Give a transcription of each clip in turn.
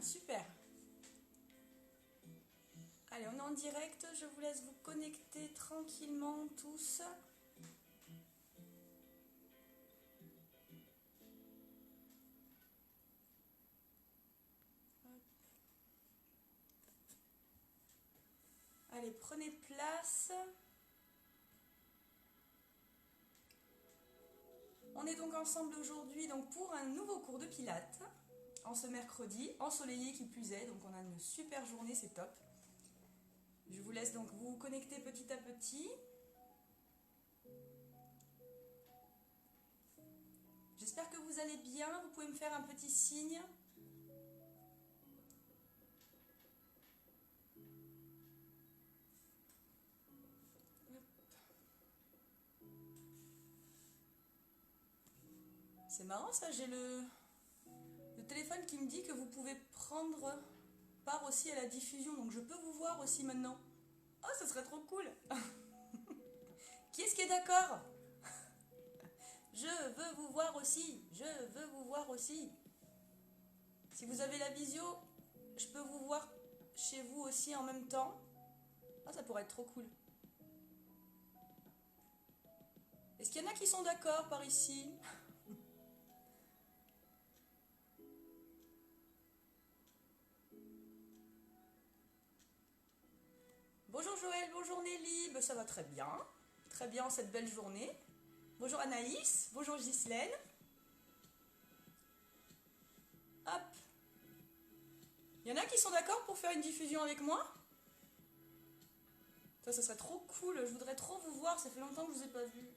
Super. Allez, on est en direct. Je vous laisse vous connecter tranquillement tous. Allez, prenez place. On est donc ensemble aujourd'hui pour un nouveau cours de pilates. En ce mercredi, ensoleillé qui plus est. Donc on a une super journée, c'est top. Je vous laisse donc vous connecter petit à petit. J'espère que vous allez bien. Vous pouvez me faire un petit signe. C'est marrant ça, j'ai le téléphone qui me dit que vous pouvez prendre part aussi à la diffusion. Donc je peux vous voir aussi maintenant. Oh, ce serait trop cool. Qui est-ce qui est d'accord? Je veux vous voir aussi. Je veux vous voir aussi. Si vous avez la visio, je peux vous voir chez vous aussi en même temps. Ah, ça pourrait être trop cool. Est-ce qu'il y en a qui sont d'accord par ici? Bonjour Joël, bonjour Nelly. Ça va très bien. Très bien cette belle journée. Bonjour Anaïs, bonjour Ghislaine. Hop. Il y en a qui sont d'accord pour faire une diffusion avec moi? Ça serait trop cool. Je voudrais trop vous voir. Ça fait longtemps que je vous ai pas vu.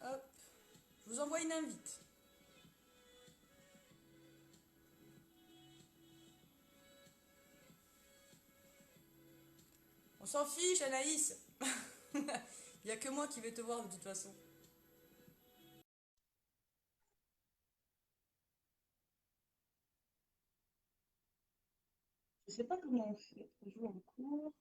Hop. Je vous envoie une invite. On s'en fiche, Anaïs. Il n'y a que moi qui vais te voir de toute façon. Je sais pas comment on fait pour jouer en cours.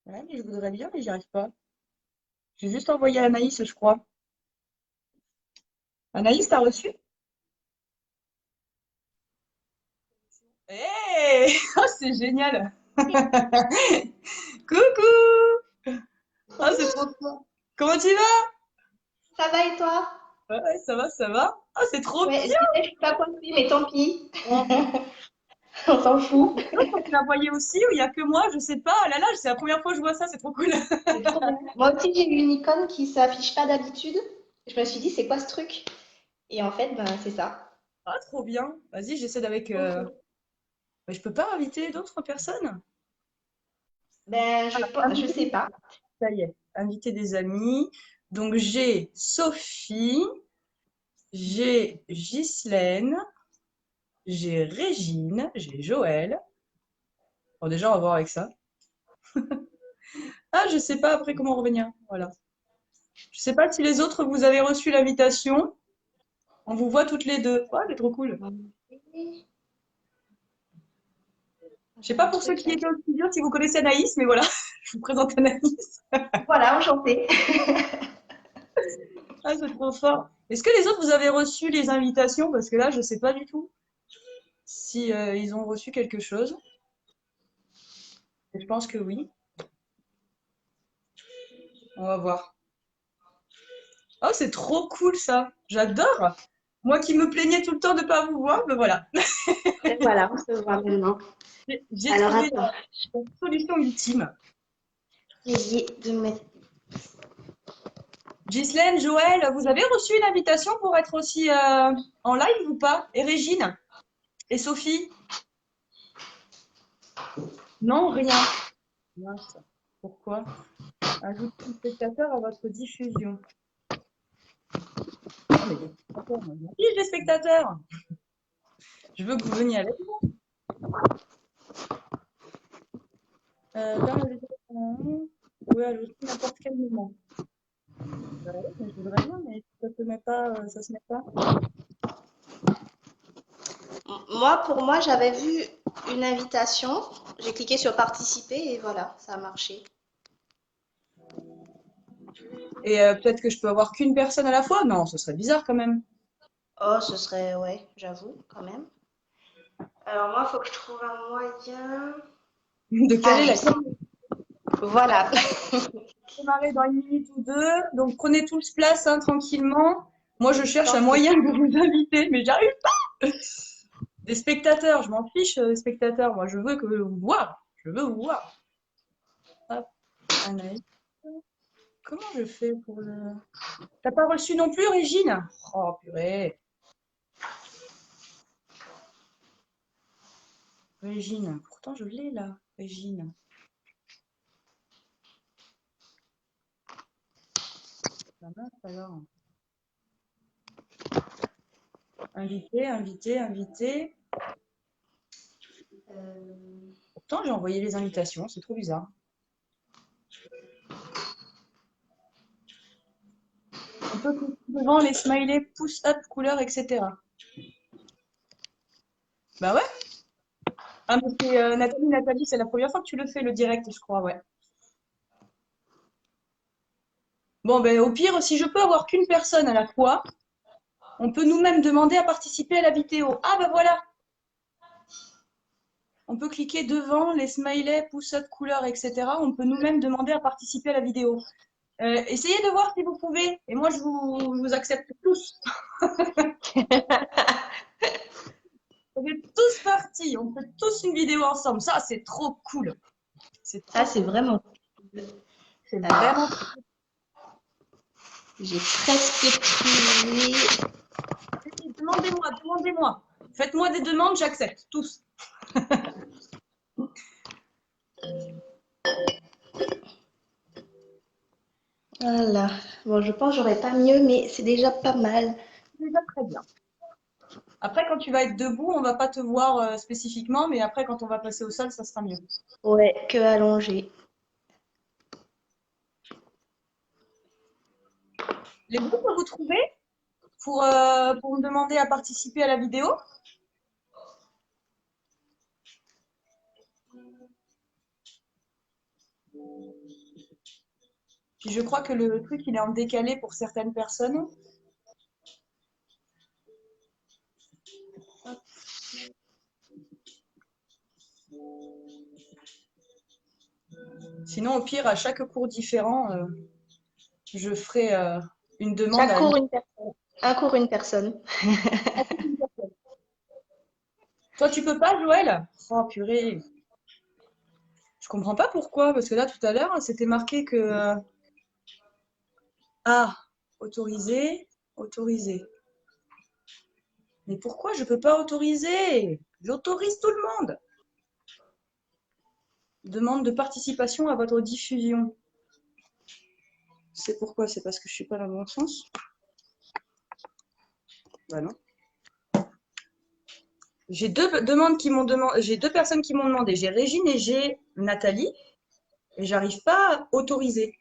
Ouais, mais je voudrais bien, mais j'y arrive pas. J'ai juste envoyé à Anaïs, je crois. Anaïs, t'as reçu? Hey! Oh, c'est génial! Coucou! Oh, c'est trop fort! Comment tu vas? Ça va et toi? Ouais, ouais, ça va, ça va. Oh, c'est trop Ouais, bien! je suis pas pointée, mais tant pis. Oh, On s'en fout. les autres, tu l'as envoyé aussi ou il y a que moi? Je sais pas. Oh là là, c'est la première fois que je vois ça, c'est trop cool. C'est trop bien. Moi aussi, j'ai eu une icône qui s'affiche pas d'habitude. Je me suis dit, c'est quoi ce truc? Et en fait, ben, c'est ça. Ah, trop bien. Vas-y, j'essaie avec. Ok. Mais je peux pas inviter d'autres personnes? Ben, je Inviter sais des pas. amis. Ça y est, inviter des amis. Donc j'ai Sophie, j'ai Ghislaine, j'ai Régine, j'ai Joël. Bon, déjà, on va voir avec ça. Ah, je sais pas après comment revenir. Voilà. Je sais pas si les autres, vous avez reçu l'invitation. On vous voit toutes les deux. Oh, c'est trop cool. Je sais pas Un pour ceux truc qui là. étaient au studio si vous connaissez Anaïs, mais voilà, je vous présente Anaïs. Voilà, enchantée. Ah, c'est trop fort. Est-ce que les autres, vous avez reçu les invitations? Parce que là, je sais pas du tout si ils ont reçu quelque chose. Je pense que oui. On va voir. Oh, c'est trop cool ça. J'adore. Moi qui me plaignais tout le temps de ne pas vous voir, ben voilà. Et voilà, on se voit maintenant. J'ai Alors trouvé attends, la solution ultime. essayer de mettre. Ghislaine, Joël, vous avez reçu une invitation pour être aussi en live ou pas? Et Régine? Et Sophie? Non, rien. Mince. Pourquoi? Ajoutez un spectateur à votre diffusion. Ah, mais des spectateurs, moi, je m'en fiche des spectateurs. Je veux que vous veniez avec moi. Dans le vous pouvez ajouter n'importe quel moment. Bah oui, mais je voudrais bien, mais ça se met pas, ça se met pas. Moi, pour moi, j'avais vu une invitation. J'ai cliqué sur participer et voilà, ça a marché. Et peut-être que je peux avoir qu'une personne à la fois? Non, ce serait bizarre quand même. Oh, ce serait, ouais, j'avoue, quand même. Alors moi, il faut que je trouve un moyen. De Ah, caler je la sais. Voilà. démarrer dans une minute ou deux. Donc prenez tous place hein, tranquillement. Moi, je cherche un Tant pis. moyen de vous inviter, mais j'arrive pas. Des spectateurs, je m'en fiche des spectateurs. Moi, je veux que vous voir. Je veux vous voir. Hop, Anaïs. Comment je fais pour le... T'as pas reçu non plus, Régine? Oh, purée. Régine. Pourtant, je l'ai là, Régine. Ça marche alors. Invité, invité, invité. Pourtant, j'ai envoyé les invitations. C'est trop bizarre. On peut cliquer devant les smileys, pouce up, couleur, etc. Bah ouais. Ah, mais c'est Nathalie, c'est la première fois que tu le fais, le direct, je crois, ouais. Bon, ben au pire, si je peux avoir qu'une personne à la fois, on peut nous-mêmes demander à participer à la vidéo. Ah, ben voilà. On peut cliquer devant les smileys, pouce up, couleur, etc. On peut nous-mêmes demander à participer à la vidéo. Essayez de voir si vous pouvez. Et moi, je vous accepte tous. On est tous partis. On fait tous une vidéo ensemble. Ça, c'est trop cool. C'est Ça, trop c'est cool. vraiment. C'est vraiment. Alors, j'ai presque trouvé. Demandez-moi, demandez-moi. Faites-moi des demandes, j'accepte. Tous. Voilà. Bon, je pense que j'aurais pas mieux, mais c'est déjà pas mal. C'est déjà très bien. Après, quand tu vas être debout, on va pas te voir spécifiquement, mais après, quand on va passer au sol, ça sera mieux. Ouais, que allongé. Les groupes que vous trouvez pour me demander à participer à la vidéo? Puis je crois que le truc, il est en décalé pour certaines personnes. Sinon, au pire, à chaque cours différent, je ferai une demande Chaque à cours, une personne. Un cours, une personne. une personne. Toi, tu peux pas, Joël? Oh, purée. Je comprends pas pourquoi, parce que là, tout à l'heure, c'était marqué que... ah, autorisé, autorisé. Mais pourquoi je peux pas autoriser? J'autorise tout le monde. Demande de participation à votre diffusion. C'est pourquoi? C'est parce que je suis pas dans le bon sens? Bah non. J'ai j'ai deux personnes qui m'ont demandé. J'ai Régine et j'ai Nathalie. Et j'arrive pas à autoriser.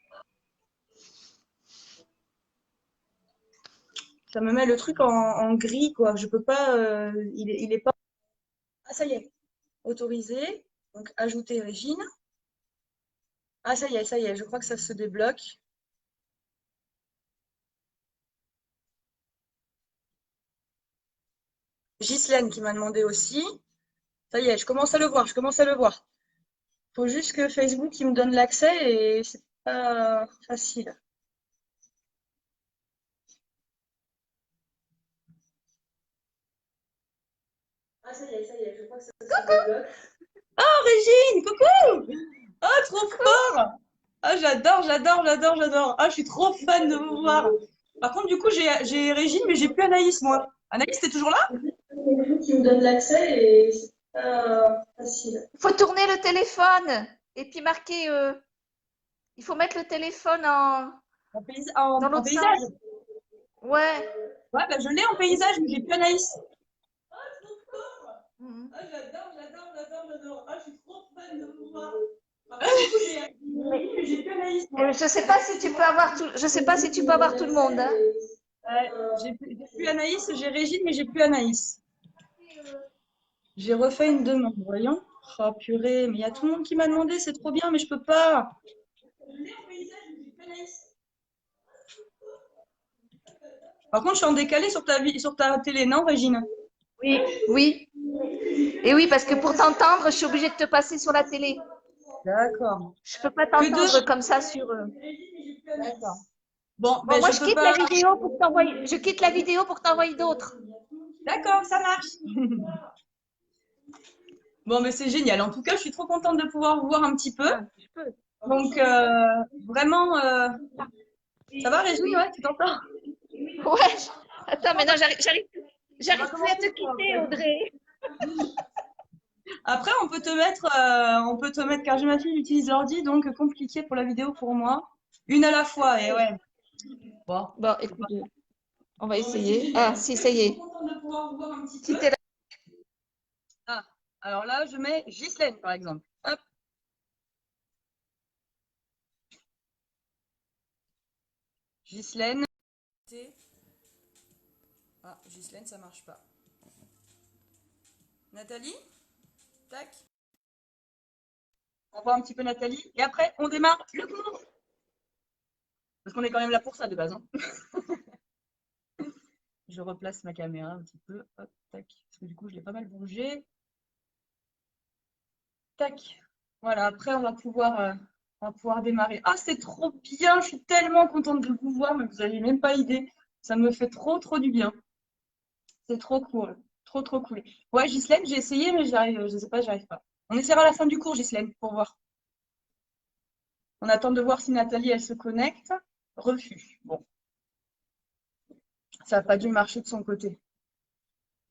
Ça me met le truc en gris, quoi. Je peux pas. Il est pas. Ah, ça y est. Autoriser. Donc, ajouter Régine. Ah, ça y est, ça y est. Je crois que ça se débloque. Ghislaine qui m'a demandé aussi. Ça y est, je commence à le voir. Je commence à le voir. Faut juste que Facebook il me donne l'accès et c'est pas facile. Ah, ça y est, je crois que ça se débloque. Oh, Régine, coucou! Oh, trop fort! Ah, j'adore, j'adore, j'adore, j'adore. Ah, je suis trop fan de vous voir. Par contre, du coup, j'ai Régine, mais j'ai plus Anaïs, moi. Anaïs, t'es toujours là? C'est vous qui me donne l'accès et c'est pas facile. Il faut tourner le téléphone et puis marquer. Il faut mettre le téléphone dans En l'autre paysage? sens. Ouais. Ouais, bah, je l'ai en paysage, mais j'ai plus Anaïs. Ah, trop fort! Mhm. Ah, j'adore, j'adore, j'adore, j'adore. Ah, je suis trop fan de vous voir. Par contre, du coup, j'ai plus Anaïs, moi. Je sais pas si tu peux avoir tout. Je sais pas si tu peux avoir tout le monde. Hein. Ouais, j'ai plus Anaïs, j'ai Régine, mais j'ai plus Anaïs. J'ai refait une demande, voyons. Oh purée, mais il y a tout le monde qui m'a demandé, c'est trop bien, mais je peux pas. Par contre, je suis en décalé sur sur ta télé, non, Régine? Oui, oui. Et oui, parce que pour t'entendre, je suis obligée de te passer sur la télé. D'accord. Je peux pas Que deux? t'entendre comme ça sur. D'accord. Bon, Bon, ben moi, je je peux quitte pas. la vidéo pour t'envoyer. Je quitte la vidéo pour t'envoyer d'autres. D'accord, ça marche. Bon, mais c'est génial. En tout cas, je suis trop contente de pouvoir vous voir un petit peu. Ah, je peux. Donc, vraiment, ça va, Régine? Oui. Ouais, tu t'entends? Ouais. Attends, Bon, mais non, bah, on va j'arrive plus à te commencer quoi, en quitter, fait. Audrey. Après, on peut te mettre, car j'ai ma fille utilise l'ordi, donc compliqué pour la vidéo pour moi. Une à la fois, et ouais. Bon. Bon, écoute, on va essayer. Ah, si, ça y est. Contente de pouvoir vous voir un petit Si peu. t'es là. Ah, alors là, je mets Ghislaine, par exemple. Hop. Ghislaine. Ah, Ghislaine, ça marche pas. Nathalie? Tac. On voit un petit peu Nathalie. Et après, on démarre le cours. Parce qu'on est quand même là pour ça de base. Hein. Je replace ma caméra un petit peu. Hop, tac. Parce que du coup, je l'ai pas mal bougé. Tac. Voilà, après, on va pouvoir démarrer. Ah, c'est trop bien. Je suis tellement contente de vous voir, mais vous n'avez même pas idée. Ça me fait trop du bien. C'est trop cool. Trop cool. Ouais, Ghislaine, j'ai essayé, mais je sais pas, j'arrive pas. On essaiera à la fin du cours, Ghislaine, pour voir. On attend de voir si Nathalie, elle se connecte. Refus. Bon, ça n'a pas dû marcher de son côté.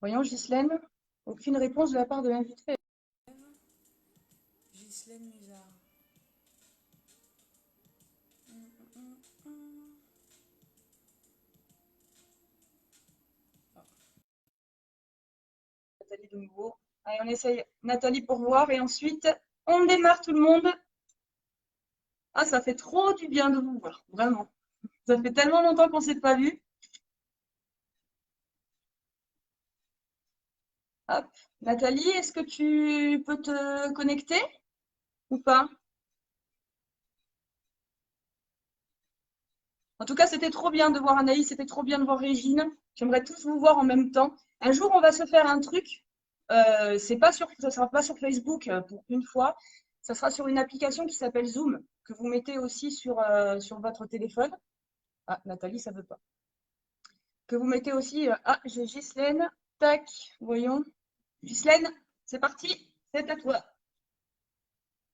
Voyons, Ghislaine. Aucune réponse de la part de l'invité. Ghislaine Musard. Nathalie de nouveau. Allez, on essaye Nathalie pour voir et ensuite on démarre tout le monde. Ah, ça fait trop du bien de vous voir, vraiment. Ça fait tellement longtemps qu'on ne s'est pas vu. Hop. Nathalie, est-ce que tu peux te connecter ou pas? En tout cas, c'était trop bien de voir Anaïs, c'était trop bien de voir Régine. J'aimerais tous vous voir en même temps. Un jour, on va se faire un truc. Ça sera pas sur Facebook pour une fois. Ça sera sur une application qui s'appelle Zoom, que vous mettez aussi sur votre téléphone. Ah, Nathalie, ça veut pas. Que vous mettez aussi. Ah, j'ai Ghislaine. Tac, voyons. Ghislaine, c'est parti, c'est à toi.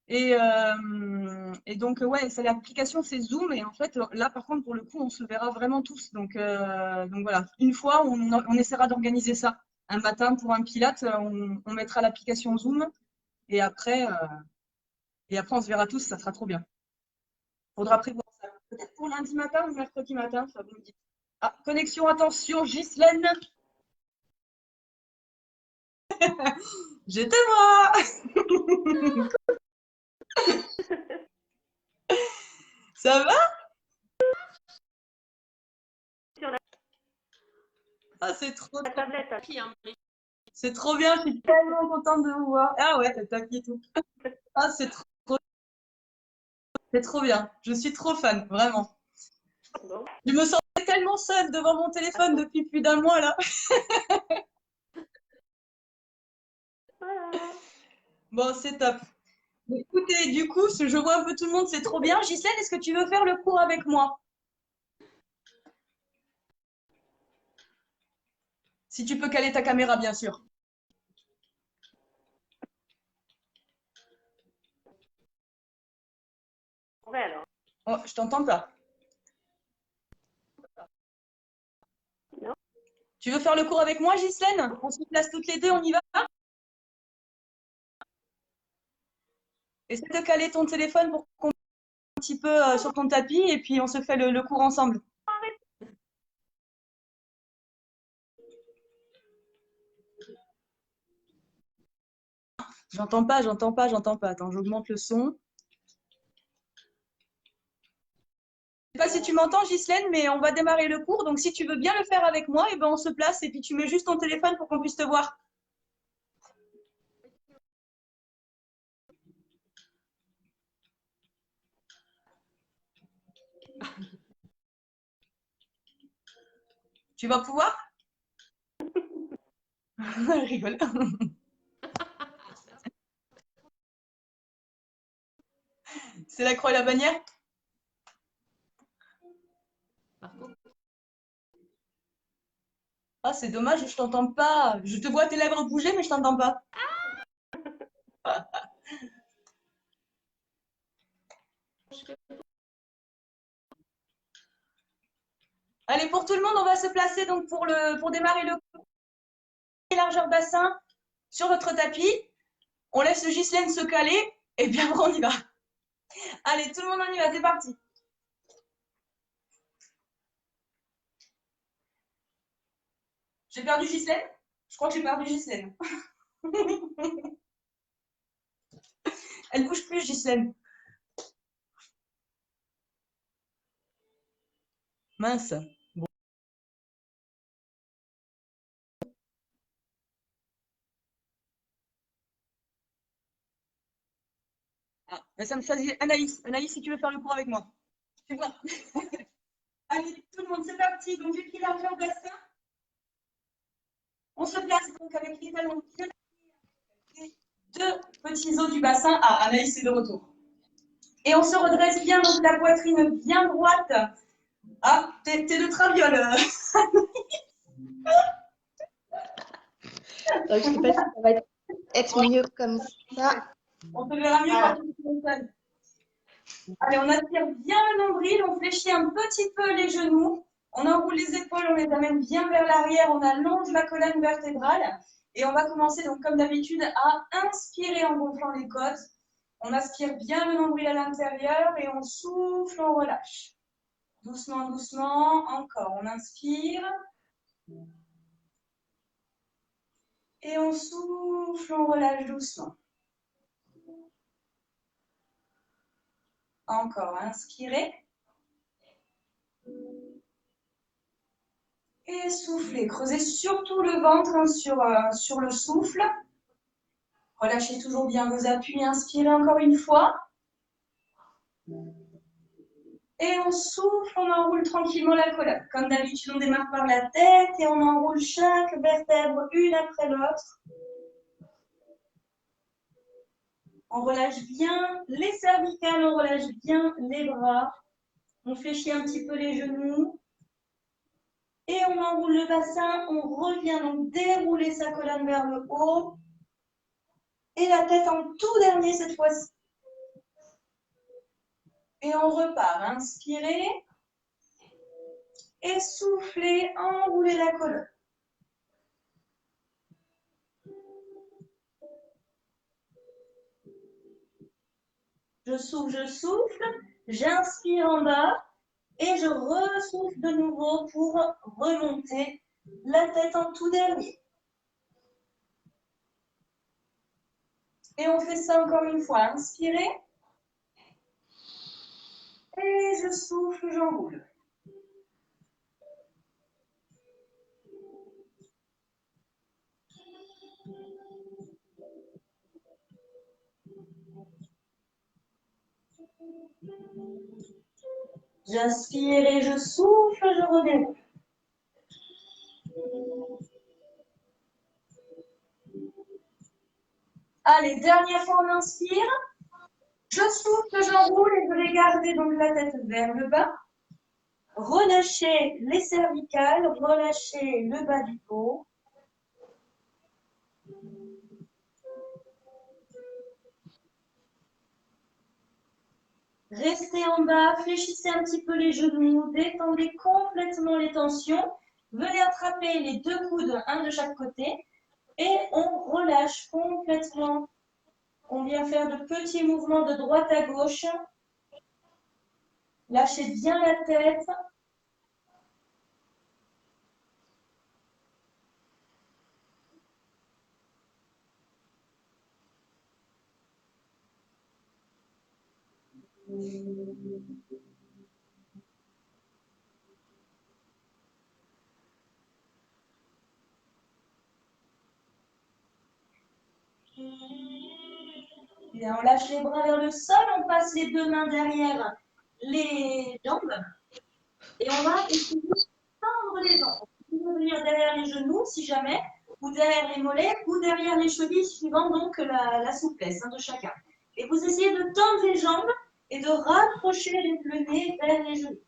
Et donc, ouais, c'est l'application, c'est Zoom. Et en fait, là, par contre, pour le coup, on se verra vraiment tous. Donc voilà, une fois, on essaiera d'organiser ça. Un matin, pour un Pilate, on mettra l'application Zoom. Et après, euh, et après, on se verra tous, ça sera trop bien. Faudra prévoir ça. Peut-être pour lundi matin ou mercredi matin, ça vous me dit. Ah, connexion, attention, Ghislaine. J'étais moi. Ça va? Ah, c'est trop, La trop. tablette. C'est trop bien, je suis tellement contente de vous voir. Ah ouais, t'as tapis et tout. Ah, c'est trop bien. Je suis trop fan, vraiment. Bon. Je me sentais tellement seule devant mon téléphone depuis plus d'un mois là. Voilà. Bon, c'est top. Écoutez, du coup, je vois un peu tout le monde, c'est trop bien. Ghislaine, est-ce que tu veux faire le cours avec moi? Si tu peux caler ta caméra, bien sûr. Ouais, alors. Oh, je t'entends pas. Non. Tu veux faire le cours avec moi, Ghislaine? On se place toutes les deux, on y va? Essaie de caler ton téléphone pour qu'on un petit peu sur ton tapis et puis on se fait le cours ensemble. J'entends pas. Attends, j'augmente le son. Je sais pas si tu m'entends, Ghislaine, mais on va démarrer le cours. Donc, si tu veux bien le faire avec moi, et ben on se place et puis tu mets juste ton téléphone pour qu'on puisse te voir. Tu vas pouvoir? Elle rigole. C'est la croix et la bannière? Par contre, Ah, c'est dommage, je t'entends pas. Je te vois tes lèvres bouger, mais je t'entends pas. Allez, pour tout le monde, on va se placer donc pour démarrer le largeur bassin sur votre tapis. On laisse Ghislaine se caler et puis après on y va. Allez, tout le monde on y va, c'est parti. J'ai perdu Ghislaine? Je crois que j'ai perdu Ghislaine. Elle bouge plus, Ghislaine. Mince. Bon. Ah, bah, ça me choisit Anaïs. Anaïs, si tu veux faire le cours avec moi. Tu vois. Allez, tout le monde, c'est parti. Donc, j'ai pris largeur bassin. On se place donc avec les talons les deux petits os du bassin. Ah, Anaïs est de retour. Et on se redresse bien, donc la poitrine bien droite. Ah, t'es de traviole. Donc, je sais pas si ça va être mieux comme ça. On te verra mieux quand tu te seul. Allez, on aspire bien le nombril, on fléchit un petit peu les genoux, on enroule les épaules, on les amène bien vers l'arrière, on allonge la colonne vertébrale et on va commencer donc comme d'habitude à inspirer en gonflant les côtes. On aspire bien le nombril à l'intérieur et on souffle, on relâche. Doucement, doucement, encore, on inspire. Et on souffle, on relâche doucement. Encore, inspirez. Et soufflez. Creusez surtout le ventre hein, sur le souffle. Relâchez toujours bien vos appuis. Inspirez encore une fois. Et on souffle, on enroule tranquillement la colonne. Comme d'habitude, on démarre par la tête et on enroule chaque vertèbre une après l'autre. On relâche bien les cervicales, on relâche bien les bras. On fléchit un petit peu les genoux. Et on enroule le bassin, on revient donc dérouler sa colonne vers le haut. Et la tête en tout dernier cette fois-ci. Et on repart. Inspirez. Et soufflez, enroulez la colonne. Je souffle. J'inspire en bas. Et je ressouffle de nouveau pour remonter la tête en tout dernier. Et on fait ça encore une fois. Inspirez. Et je souffle, j'enroule. J'inspire et je souffle, je redéroule. Allez, dernière fois, on inspire. Je souffle, j'enroule et je vais garder donc la tête vers le bas. Relâchez les cervicales, relâchez le bas du dos. Restez en bas, fléchissez un petit peu les genoux, détendez complètement les tensions. Venez attraper les deux coudes, un de chaque côté, et on relâche complètement. On vient faire de petits mouvements de droite à gauche. Lâchez bien la tête. Bien, on lâche les bras vers le sol, on passe les deux mains derrière les jambes et on va essayer de tendre les jambes. Vous pouvez venir derrière les genoux si jamais, ou derrière les mollets, ou derrière les chevilles, suivant donc la souplesse de chacun. Et vous essayez de tendre les jambes et de rapprocher le nez vers les genoux.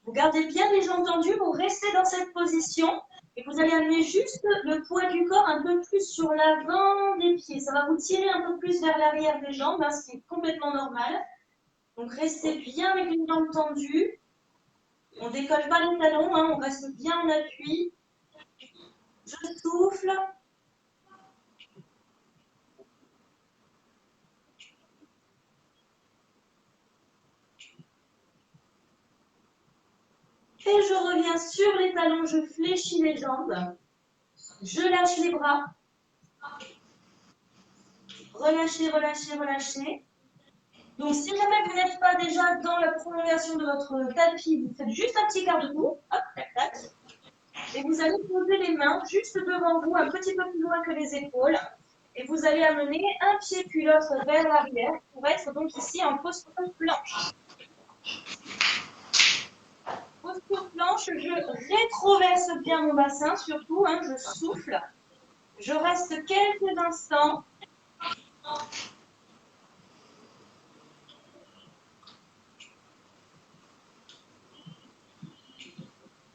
Vous gardez bien les jambes tendues, vous restez dans cette position et vous allez amener juste le poids du corps un peu plus sur l'avant des pieds. Ça va vous tirer un peu plus vers l'arrière des jambes, ce qui est complètement normal. Donc restez bien avec les jambes tendues. On ne décolle pas les talons, on reste bien en appui. Je souffle. Et je reviens sur les talons, je fléchis les jambes. Je lâche les bras. Relâchez, relâchez, relâchez. Donc, si jamais vous n'êtes pas déjà dans la prolongation de votre tapis, vous faites juste un petit quart de tour. Hop, tac, tac. Et vous allez poser les mains juste devant vous, un petit peu plus loin que les épaules. Et vous allez amener un pied puis l'autre vers l'arrière pour être donc ici en posture planche. Posture planche, je rétroverse bien mon bassin, surtout, je souffle. Je reste quelques instants.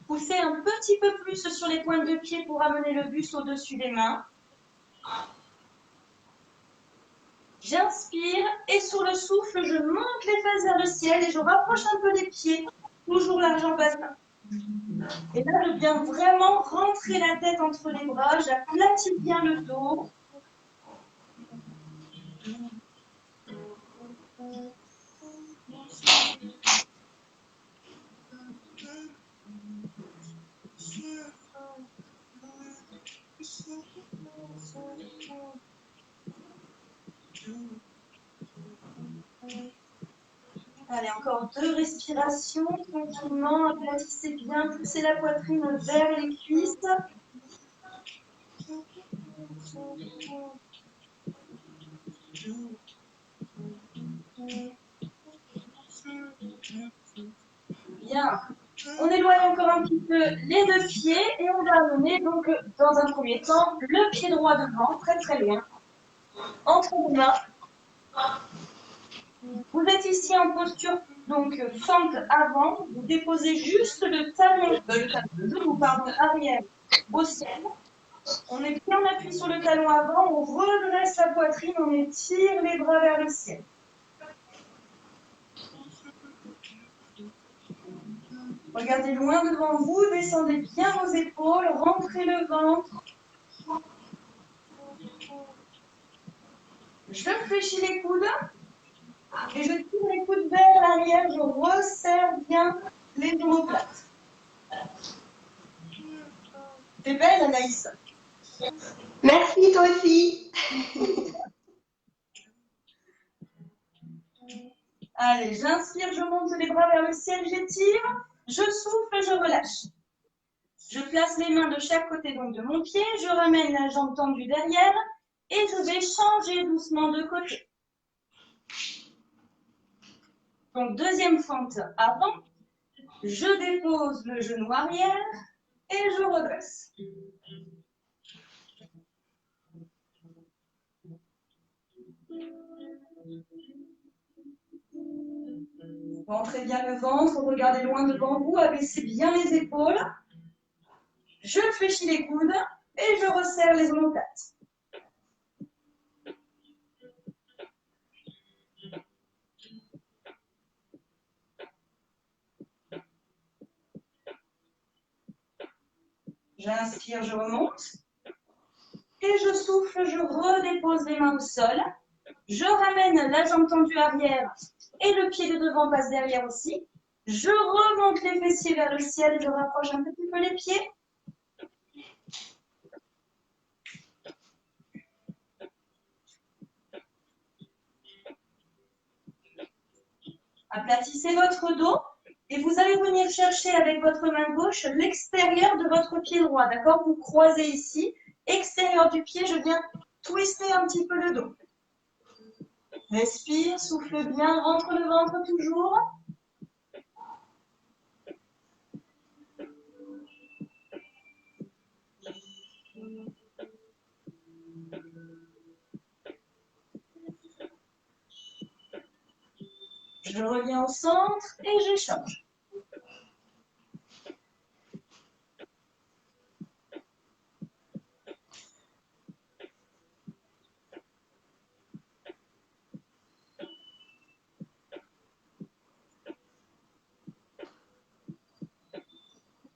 Poussez un petit peu plus sur les pointes de pied pour amener le buste au-dessus des mains. J'inspire et sur le souffle, je monte les fesses vers le ciel et je rapproche un peu les pieds, toujours large en bassin. Et là, je viens vraiment rentrer la tête entre les bras, j'aplatis bien le dos. Allez, encore 2 respirations, tranquillement, aplatissez bien, poussez la poitrine vers les cuisses. Bien. On éloigne encore un petit peu les deux pieds et on va amener donc dans un premier temps le pied droit devant, très très loin, entre vos mains. Vous êtes ici en posture donc fente avant, vous déposez juste le genou arrière au ciel. On est bien appuyé sur le talon avant, on redresse la poitrine, on étire les bras vers le ciel. Regardez loin devant vous, descendez bien vos épaules, rentrez le ventre. Je fléchis les coudes et je tire les coudes vers l'arrière, je resserre bien les omoplates. T'es belle, Anaïs. Merci, toi aussi. Allez, j'inspire, je monte les bras vers le ciel, j'étire, je souffle, je relâche. Je place les mains de chaque côté donc de mon pied, je ramène la jambe tendue derrière et je vais changer doucement de côté. Donc, deuxième fente avant, je dépose le genou arrière et je redresse. Rentrez bien le ventre, regardez loin devant vous, abaissez bien les épaules. Je fléchis les coudes et je resserre les omoplates. J'inspire, je remonte. Et je souffle, je redépose les mains au sol. Je ramène la jambe tendue arrière et le pied de devant passe derrière aussi. Je remonte les fessiers vers le ciel, je rapproche un petit peu les pieds. Aplatissez votre dos et vous allez venir chercher avec votre main gauche l'extérieur de votre pied droit, d'accord? Vous croisez ici, extérieur du pied, je viens twister un petit peu le dos. Respire, souffle bien, rentre le ventre toujours. Je reviens au centre et j'échange.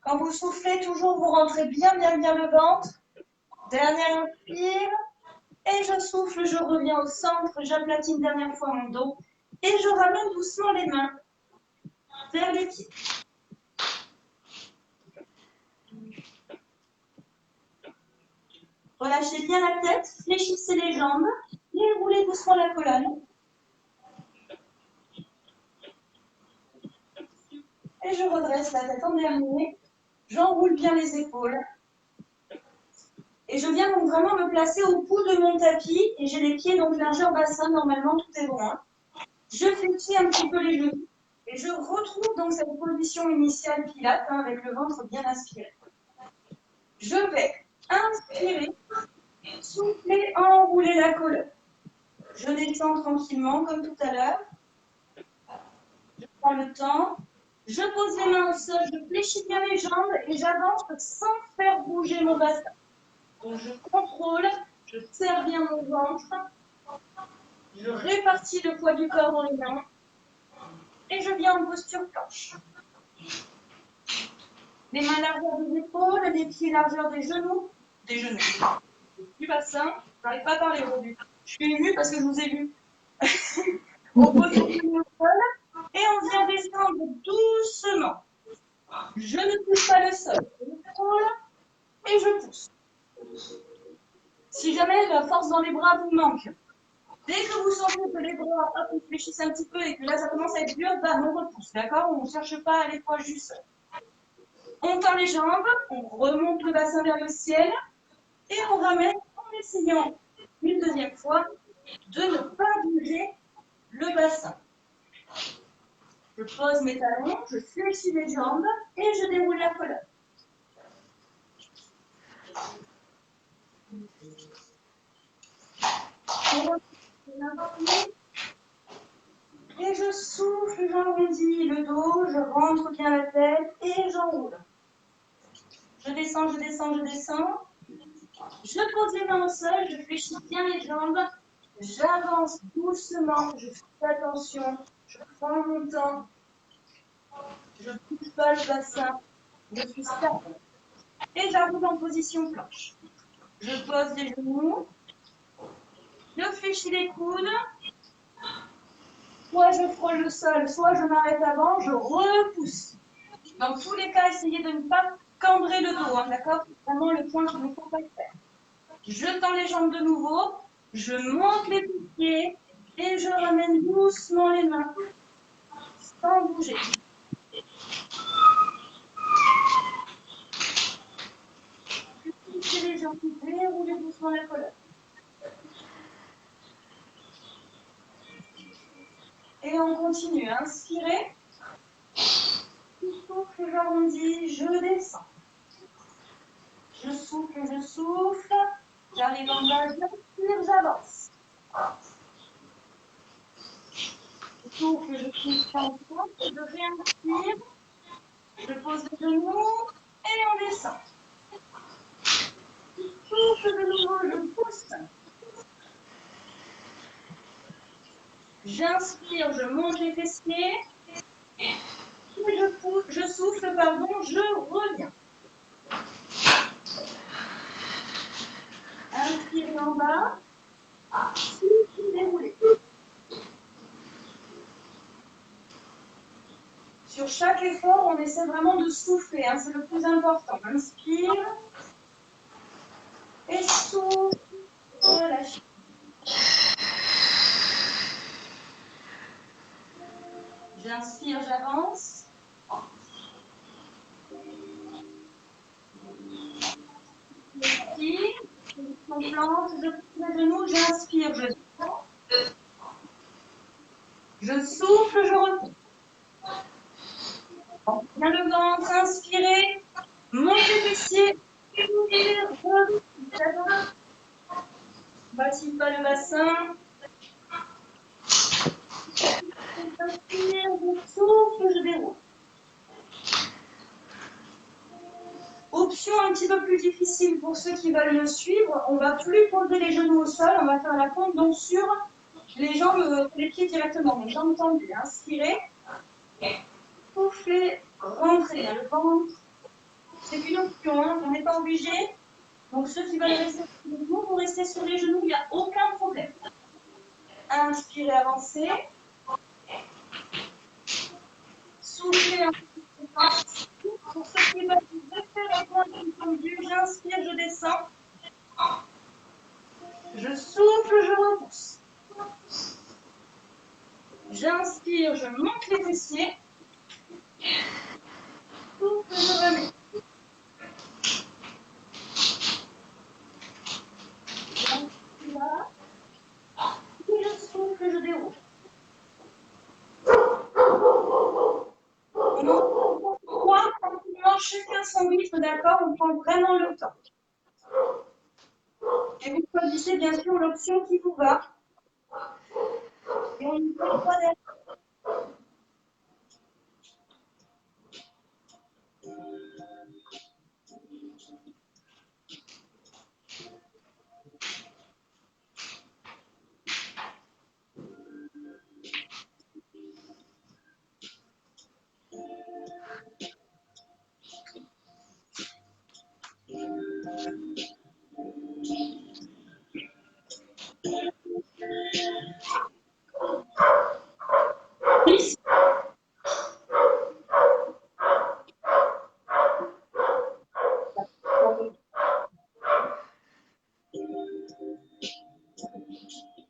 Quand vous soufflez, toujours vous rentrez bien le ventre. Dernière inspire. Et je souffle, je reviens au centre, j'aplatis une dernière fois mon dos. Et je ramène doucement les mains vers les pieds. Relâchez bien la tête, fléchissez les jambes et roulez doucement la colonne. Et je redresse la tête en dernier. J'enroule bien les épaules. Et je viens donc vraiment me placer au bout de mon tapis. Et j'ai les pieds donc largeur bassin. Normalement, tout est bon. Hein. Je fléchis un petit peu les genoux. Et je retrouve donc cette position initiale pilate hein, avec le ventre bien aspiré. Je vais inspirer, souffler, enrouler la colonne. Je descends tranquillement comme tout à l'heure. Je prends le temps. Je pose les mains au sol, je fléchis bien les jambes et j'avance sans faire bouger mon bassin. Donc je contrôle, je serre bien mon ventre, je répartis le poids du corps dans les mains et je viens en posture planche. Les mains largeur des épaules, les pieds largeur des genoux, du bassin. Je n'arrive pas à parler aujourd'hui. Je suis émue parce que je vous ai vu. On pose les genoux au sol et on vient descendre doucement. Je ne touche pas le sol. Je contrôle et je pousse. Si jamais la force dans les bras vous manque, dès que vous sentez que les bras hop, fléchissent un petit peu et que là ça commence à être dur, bah, on repousse, d'accord? On ne cherche pas à aller proche du sol. On tend les jambes, on remonte le bassin vers le ciel et on ramène en essayant une deuxième fois de ne pas bouger le bassin. Je pose mes talons, je fléchis les jambes et je déroule la colonne. Et je souffle, j'arrondis le dos, je rentre bien la tête et j'enroule. Je descends, je descends, je descends. Je pose les mains au sol, je fléchis bien les jambes. J'avance doucement, je fais attention, je prends mon temps. Je ne touche pas le bassin, je suis stable. Et j'arrive en position planche. Je pose les genoux, je fléchis les coudes. Soit je frôle le sol, soit je m'arrête avant, je repousse. Dans tous les cas, essayez de ne pas cambrer le dos, hein, d'accord? C'est vraiment le point qu'il ne faut pas faire. Je tends les jambes de nouveau, je monte les pieds et je ramène doucement les mains, sans bouger. Fléchissez les jambes, déroulez doucement la colonne. Et on continue, inspirez. Je souffle, j'arrondis, je descends. Je souffle, j'arrive en bas, j'inspire, j'avance. Je souffle, je réinspire, je pose les genoux et on descend. Je souffle de nouveau, je pousse. J'inspire, je monte les fessiers. Et je souffle, pardon, je reviens. Inspirez en bas. Souffle, déroulez. Sur chaque effort, on essaie vraiment de souffler, hein, c'est le plus important. Inspire. Et souffle. Relâchez. J'inspire, j'avance. J'inspire, je plante, je plie les genoux, j'inspire, je souffle, je repose. Bien le ventre, inspirez, montez les fessiers, battez pas le bassin. J'inspire, je souffle, je déroule. Option un petit peu plus difficile pour ceux qui veulent me suivre, on va plus poser les genoux au sol, on va faire la pompe donc sur les jambes, les pieds directement, les jambes tendues. Inspirez, soufflez, rentrez dans le ventre. C'est une option, hein, on n'est pas obligé. Donc ceux qui veulent rester sur les genoux, vous restez sur les genoux, il n'y a aucun problème. Inspirez, avancez. Soufflez un petit peu. Pour ceux qui veulent faire la pointe tendue, j'inspire, je descends. Je souffle, je repousse. J'inspire, je monte les fessiers. Souffle, je remets. J'inspire là. Et je souffle, je déroule. On croit tranquillement chacun son rythme, d'accord? On prend vraiment le temps. Et vous choisissez bien sûr l'option qui vous va. Et on ne peut pas derrière.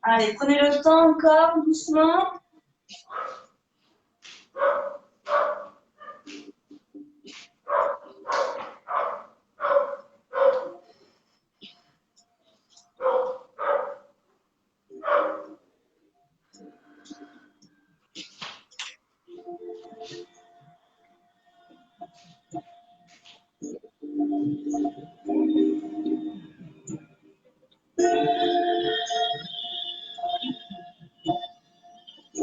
Allez, prenez le temps encore, doucement.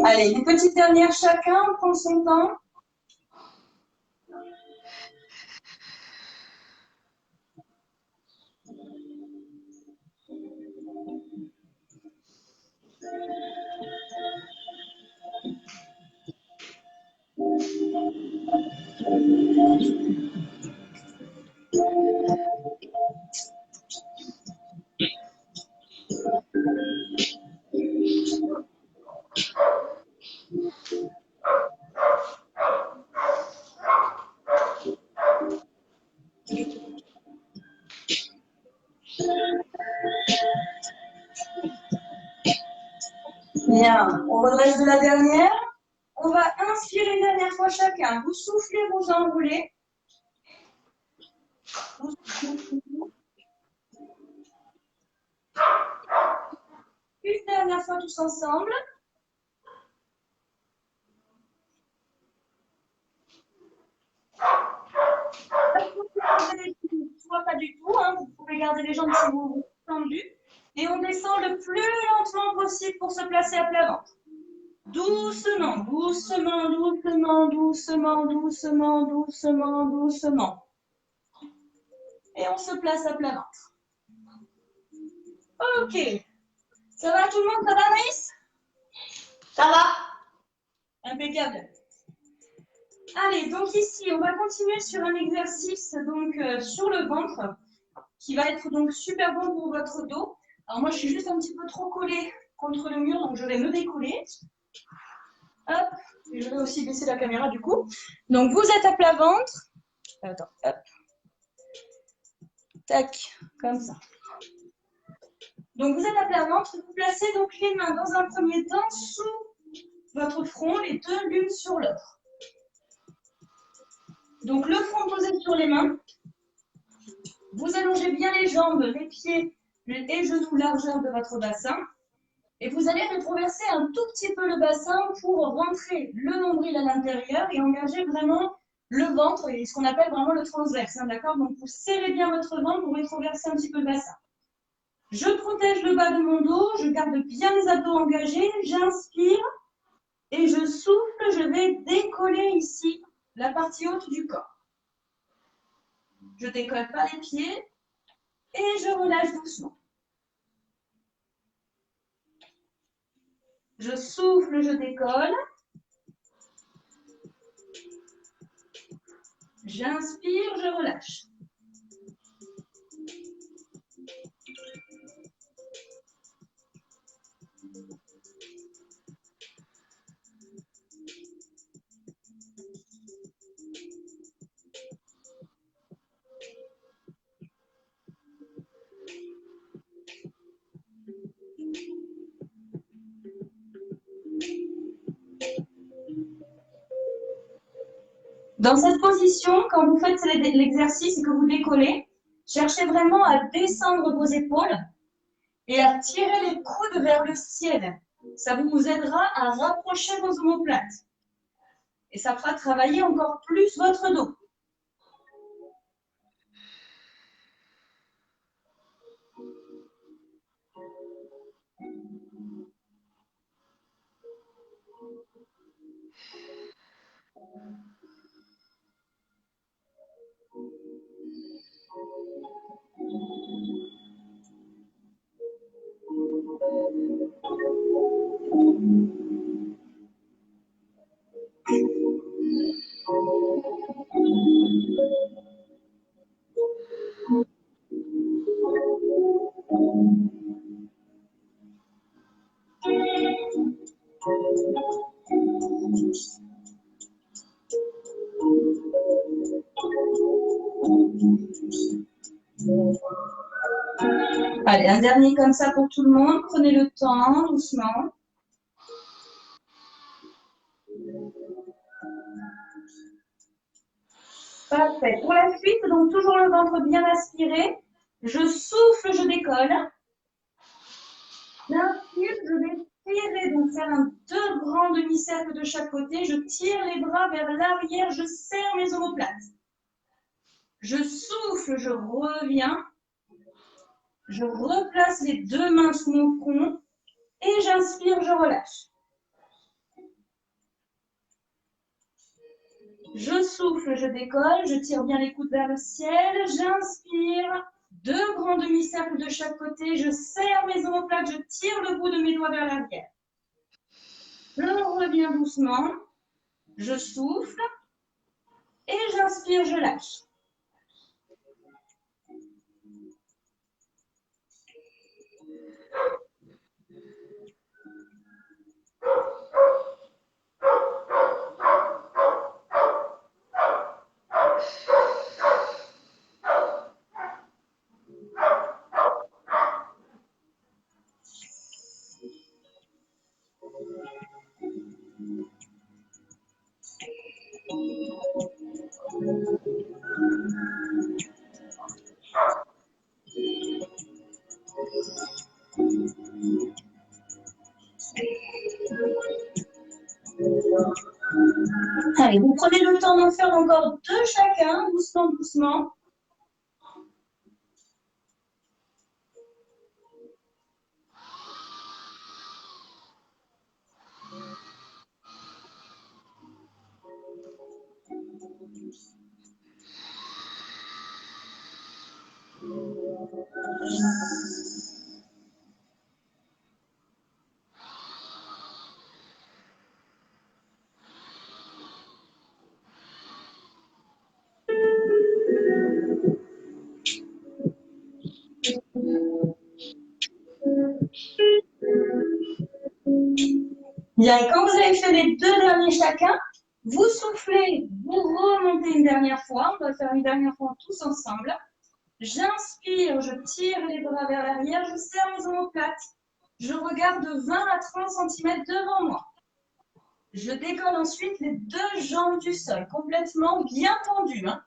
Allez, une petite dernière chacun, on prend son temps. Bien, on redresse de la dernière. On va inspirer une dernière fois chacun. Vous soufflez, vous enroulez. Vous soufflez. Une dernière fois tous ensemble. Soit pas du tout, hein. Vous pouvez garder les jambes si vous voulez tendues. Et on descend le plus lentement possible pour se placer à plat ventre. Doucement, doucement, doucement, doucement, doucement, doucement, doucement. Et on se place à plat ventre. Ok. Ça va tout le monde? Ça va, Maïs? Ça va? Impeccable. Allez, donc ici, on va continuer sur un exercice donc, sur le ventre qui va être donc super bon pour votre dos. Alors moi, je suis juste un petit peu trop collée contre le mur, donc je vais me décoller. Hop, et je vais aussi baisser la caméra du coup. Donc vous êtes à plat ventre. Attends, hop. Tac, comme ça. Donc vous êtes à plat ventre, vous placez donc les mains dans un premier temps sous votre front, les deux l'une sur l'autre. Donc le front posé sur les mains. Vous allongez bien les jambes, les pieds et genoux largeur de votre bassin. Et vous allez rétroverser un tout petit peu le bassin pour rentrer le nombril à l'intérieur et engager vraiment le ventre, et ce qu'on appelle vraiment le transverse. Hein, d'accord? Donc vous serrez bien votre ventre pour rétroverser un petit peu le bassin. Je protège le bas de mon dos, je garde bien les abdos engagés, j'inspire et je souffle, je vais décoller ici la partie haute du corps. Je décolle pas les pieds et je relâche doucement. Je souffle, je décolle. J'inspire, je relâche. Dans cette position, quand vous faites l'exercice et que vous décollez, cherchez vraiment à descendre vos épaules et à tirer les coudes vers le ciel. Ça vous aidera à rapprocher vos omoplates. Et ça fera travailler encore plus votre dos. Allez, un dernier comme ça pour tout le monde. Prenez le temps, doucement. Parfait. Pour la suite, donc toujours le ventre bien aspiré. Je souffle, je décolle. J'inspire, je vais tirer, donc faire deux grands demi-cercles de chaque côté. Je tire les bras vers l'arrière, je serre mes omoplates. Je souffle, je reviens. Je replace les deux mains sous mon front et j'inspire, je relâche. Je souffle, je décolle, je tire bien les coudes vers le ciel, j'inspire, deux grands demi-cercles de chaque côté, je serre mes omoplates, je tire le bout de mes doigts vers l'arrière. Je reviens doucement, je souffle et j'inspire, je lâche. Allez, vous prenez le temps d'en faire encore deux chacun, doucement, doucement. Bien, et quand vous avez fait les deux derniers chacun, vous soufflez, vous remontez une dernière fois. On va faire une dernière fois tous ensemble. J'inspire, je tire les bras vers l'arrière, je serre mes omoplates. Je regarde de 20 à 30 cm devant moi. Je décolle ensuite les deux jambes du sol, complètement bien tendues. Hein.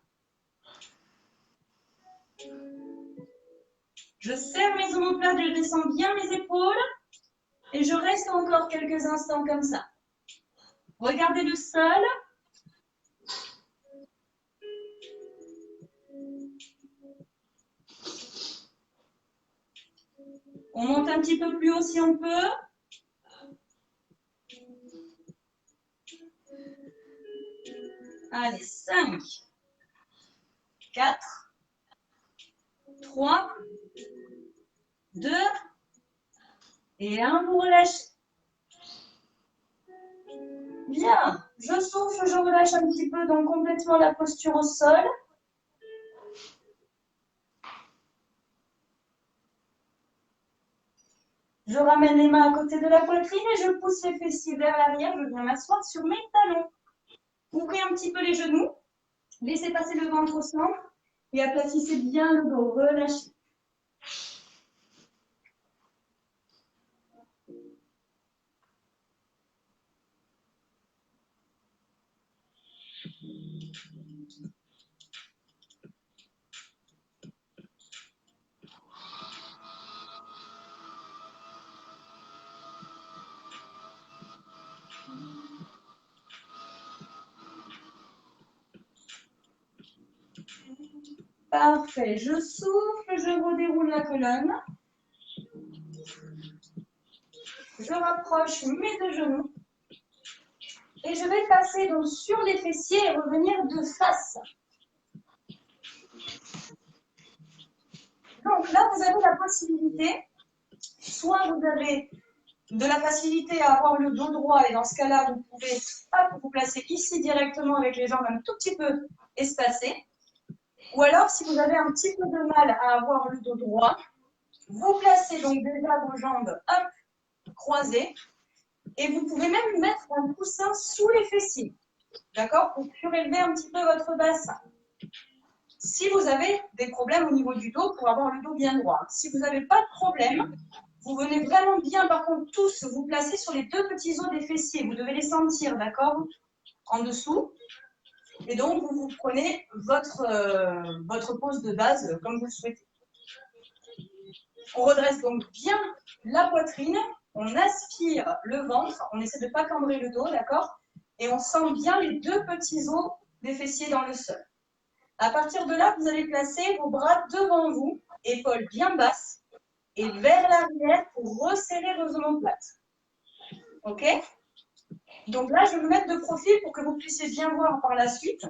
Je serre mes omoplates, je descends bien mes épaules et je reste encore quelques instants comme ça. Regardez le sol. On monte un petit peu plus haut si on peut. Allez, 5, 4, 3, 2 et 1, vous relâchez. Bien, je souffle, je relâche un petit peu, donc complètement la posture au sol. Je ramène les mains à côté de la poitrine et je pousse les fessiers vers l'arrière. Je viens m'asseoir sur mes talons. Ouvrez un petit peu les genoux. Laissez passer le ventre au centre et aplatissez bien le dos. Relâchez. Parfait. Je souffle, je redéroule la colonne. Je rapproche mes deux genoux. Et je vais passer donc sur les fessiers et revenir de face. Donc là, vous avez la possibilité, soit vous avez de la facilité à avoir le dos droit et dans ce cas-là, vous pouvez vous placer ici directement avec les jambes un tout petit peu espacées. Ou alors, si vous avez un petit peu de mal à avoir le dos droit, vous placez donc déjà vos jambes croisées et vous pouvez même mettre un coussin sous les fessiers, d'accord, pour surélever un petit peu votre bassin. Si vous avez des problèmes au niveau du dos, pour avoir le dos bien droit. Si vous n'avez pas de problème, vous venez vraiment bien, par contre, tous vous placer sur les deux petits os des fessiers. Vous devez les sentir, d'accord, en dessous. Et donc, vous prenez votre pose de base comme vous le souhaitez. On redresse donc bien la poitrine. On aspire le ventre. On essaie de ne pas cambrer le dos, d'accord? Et on sent bien les deux petits os des fessiers dans le sol. À partir de là, vous allez placer vos bras devant vous, épaules bien basses, et vers l'arrière pour resserrer vos omoplates. OK? Donc là, je vais me mettre de profil pour que vous puissiez bien voir par la suite.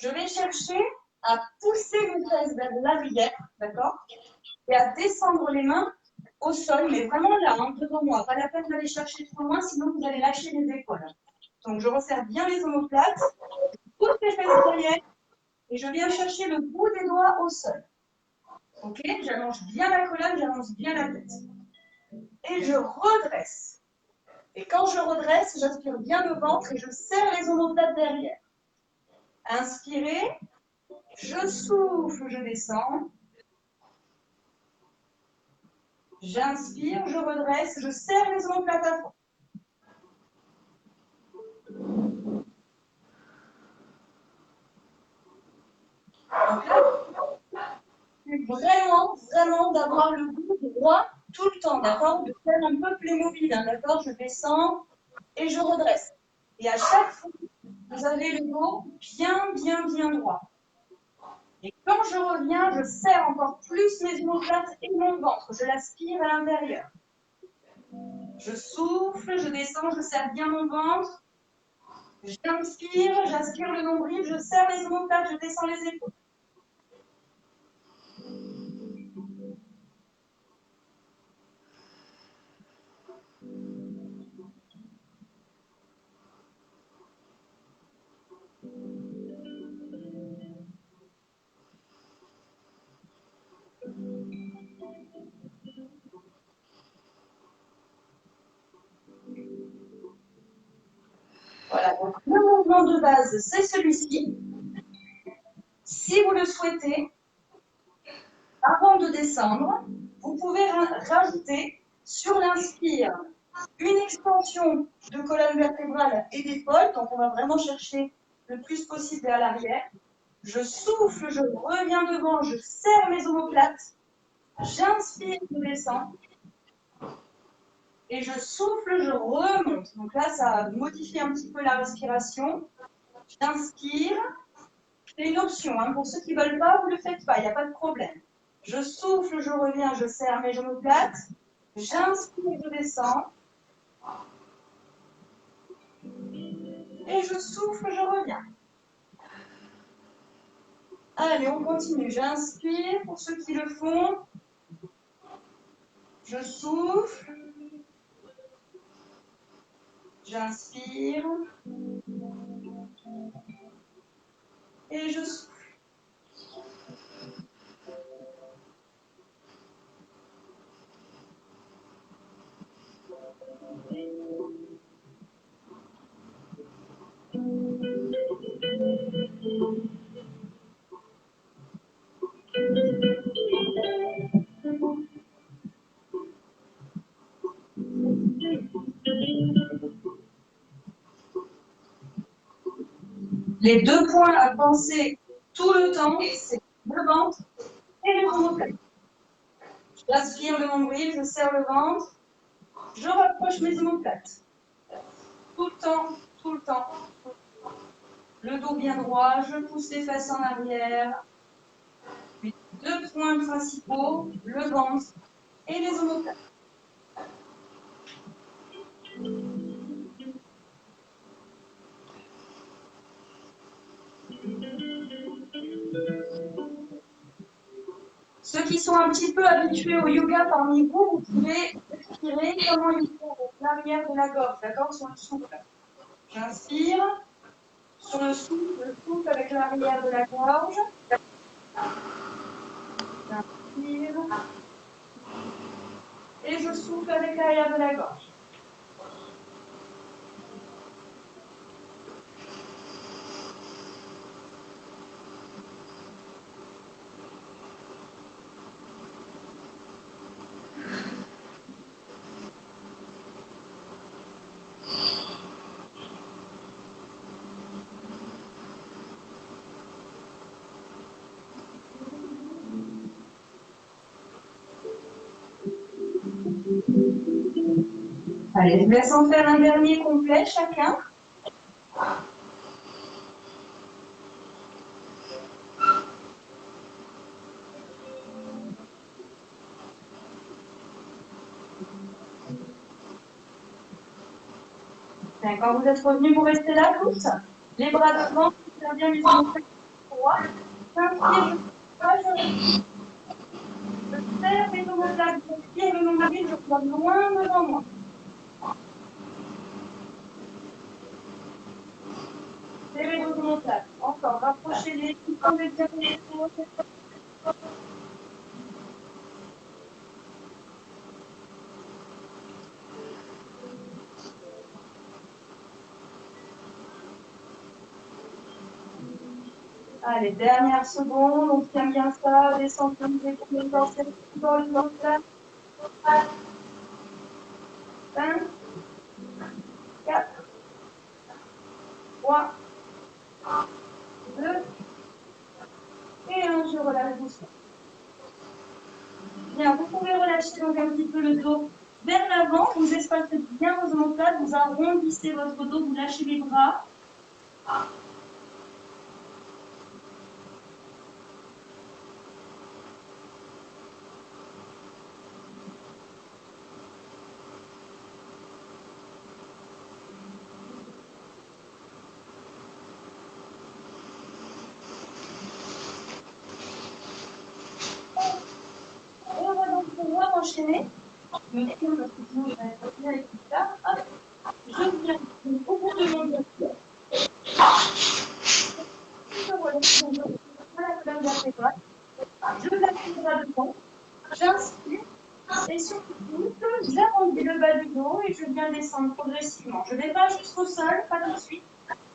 Je vais chercher à pousser mes fesses vers l'arrière, d'accord? Et à descendre les mains au sol, mais vraiment là, hein, devant moi. Pas la peine d'aller chercher trop loin, sinon vous allez lâcher les épaules. Donc je resserre bien les omoplates, je pousse les fesses derrière, et je viens chercher le bout des doigts au sol. Ok? J'allonge bien la colonne, j'allonge bien la tête. Et je redresse. Et quand je redresse, j'inspire bien le ventre et je serre les omoplates derrière. Inspirez, je souffle, je descends. J'inspire, je redresse, je serre les omoplates à fond. Donc là, vraiment d'avoir le dos droit tout le temps, d'accord? De faire un peu Playmobil, hein, d'accord? Je descends et je redresse. Et à chaque fois, vous avez le dos bien droit. Et quand je reviens, je serre encore plus mes omoplates et mon ventre. Je l'aspire à l'intérieur. Je souffle, je descends, je serre bien mon ventre. J'inspire, j'aspire le nombril, je serre les omoplates, je descends les épaules. Voilà, donc le mouvement de base, c'est celui-ci. Si vous le souhaitez, avant de descendre, vous pouvez rajouter sur l'inspire Une extension de colonne vertébrale et d'épaule, donc on va vraiment chercher le plus possible vers l'arrière. Je souffle, je reviens devant, je serre mes omoplates, j'inspire, je descends. Et je souffle, je remonte. Donc là, ça modifie un petit peu la respiration. J'inspire. C'est une option. Hein. Pour ceux qui ne veulent pas, vous ne le faites pas, il n'y a pas de problème. Je souffle, je reviens, je serre mes omoplates. J'inspire, je descends. Et je souffle, je reviens. Allez, on continue. J'inspire pour ceux qui le font. Je souffle. J'inspire. Et je souffle. Les deux points à penser tout le temps, c'est le ventre et les omoplates. J'aspire le nombril, je serre le ventre, je rapproche mes omoplates. Tout le temps, tout le temps. Le dos bien droit, je pousse les fesses en arrière. Les deux points principaux, le ventre et les omoplates. Ceux qui sont un petit peu habitués au yoga parmi vous, vous pouvez respirer comment il faut avec l'arrière de la gorge, d'accord, sur le souffle. J'inspire. Sur le souffle, je souffle avec l'arrière de la gorge. J'inspire. Et je souffle avec l'arrière de la gorge. Allez, je vous laisse en faire un dernier complet chacun. Quand vous êtes revenus, vous restez là tous. Les bras devant, je serre bien les omoplates droits. J'inspire, je serre mes omoplates, je tire le nombril, je regarde loin devant moi. Serrez vos omoplates. Encore, rapprochez-les, tendez bien les épaules. Allez, dernière seconde, on tient bien ça, descendez les épaules, dans le ventre. 5, 4, 3, 2, et 1, je relâche doucement. Bien, vous pouvez relâcher donc un petit peu le dos vers l'avant, vous espacez bien vos omoplates, vous arrondissez votre dos, vous lâchez les bras. On va donc pouvoir enchaîner. Je me tiens parce que sinon je vais être bien avec tout ça. Hop. Je viens au bout de mon dos. Je relâche mon dos à la colonne vertébrale. Je lâche les bras devant. J'inspire. Et sur le souffle, j'arrondis le bas du dos et je viens descendre progressivement. Je ne vais pas jusqu'au sol, pas tout de suite.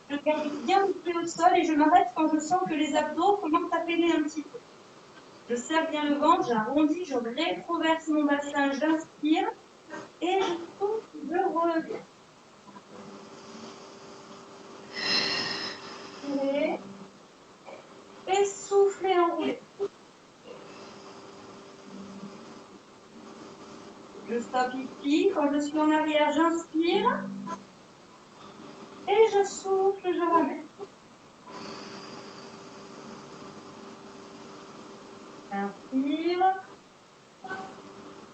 Je garde bien le pied au sol et je m'arrête quand je sens que les abdos commencent à peiner un petit peu. Je serre bien le ventre, j'arrondis, je rétroverse mon bassin, j'inspire et je souffle, je reviens. Inspirez. Et soufflez, enroulez. Je stoppe ici. Quand je suis en arrière, j'inspire. Et je souffle, je ramène. Inspire.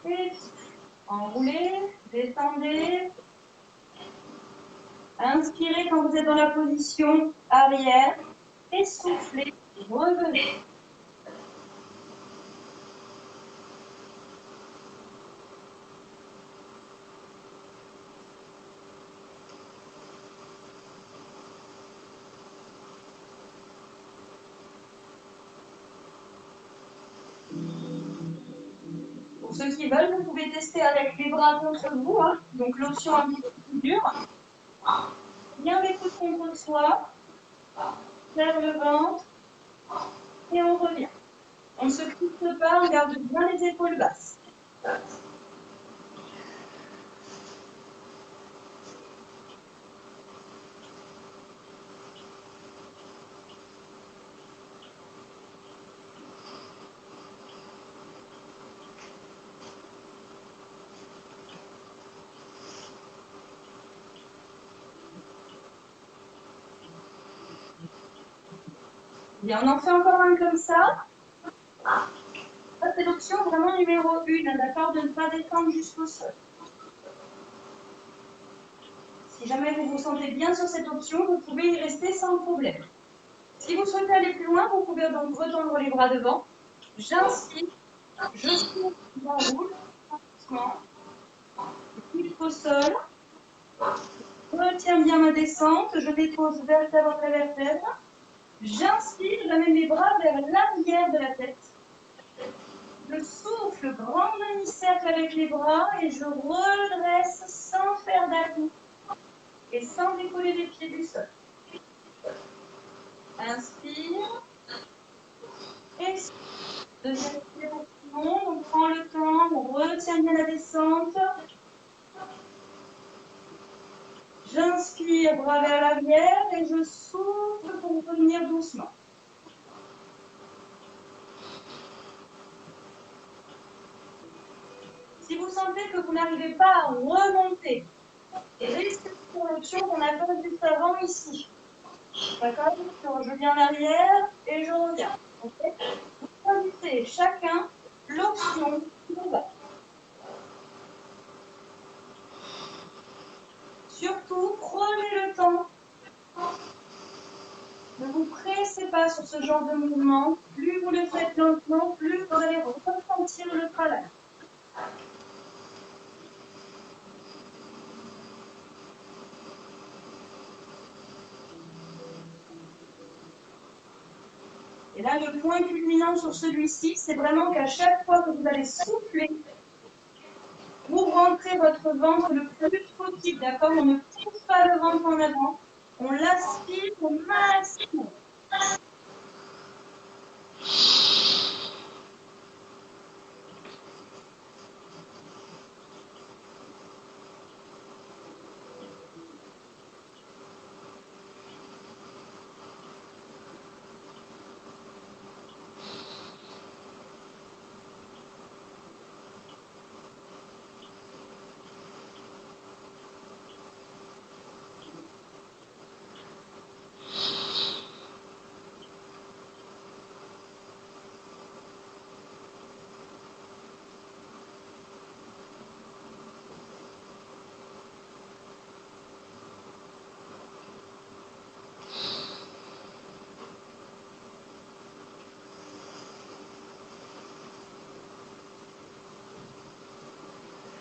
Et enroulez, descendez. Inspirez quand vous êtes dans la position arrière. Et soufflez, revenez. Pour ceux qui veulent, vous pouvez tester avec les bras contre vous, hein. Donc l'option un petit peu plus dure. Bien les coudes contre soi, vers le ventre, et on revient. On ne se crispe pas, on garde bien les épaules basses. Bien, on en fait encore un comme ça. Ça, c'est l'option vraiment numéro 1, d'accord, de ne pas descendre jusqu'au sol. Si jamais vous vous sentez bien sur cette option, vous pouvez y rester sans problème. Si vous souhaitez aller plus loin, vous pouvez donc retendre les bras devant. J'inspire, je souffle, j'enroule, doucement. Jusqu'au sol. Je retiens bien ma descente, je dépose vertèbre après vertèbre. J'inspire, j'amène les bras vers l'arrière de la tête. Je souffle, grand demi-cercle avec les bras et je redresse sans faire d'à-coups et sans décoller les pieds du sol. Inspire. Expire. Deuxième respiration, on prend le temps, on retient bien la descente. J'inspire, bras vers l'arrière et je souffle pour revenir doucement. Si vous sentez que vous n'arrivez pas à remonter, restez sur l'option qu'on a fait juste avant ici. D'accord? Je viens en arrière et je reviens. Okay? Vous choisissez chacun l'option qui vous va. Surtout, prenez le temps. Ne vous pressez pas sur ce genre de mouvement. Plus vous le faites lentement, plus vous allez ressentir le travail. Et là, le point culminant sur celui-ci, c'est vraiment qu'à chaque fois que vous allez souffler, vous rentrez votre ventre le plus possible, d'accord? On ne pousse pas le ventre en avant, on l'aspire au maximum.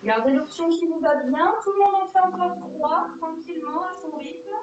Gardez l'option qui vous va bien. Tout le monde en fait encore 3, tranquillement, à son rythme.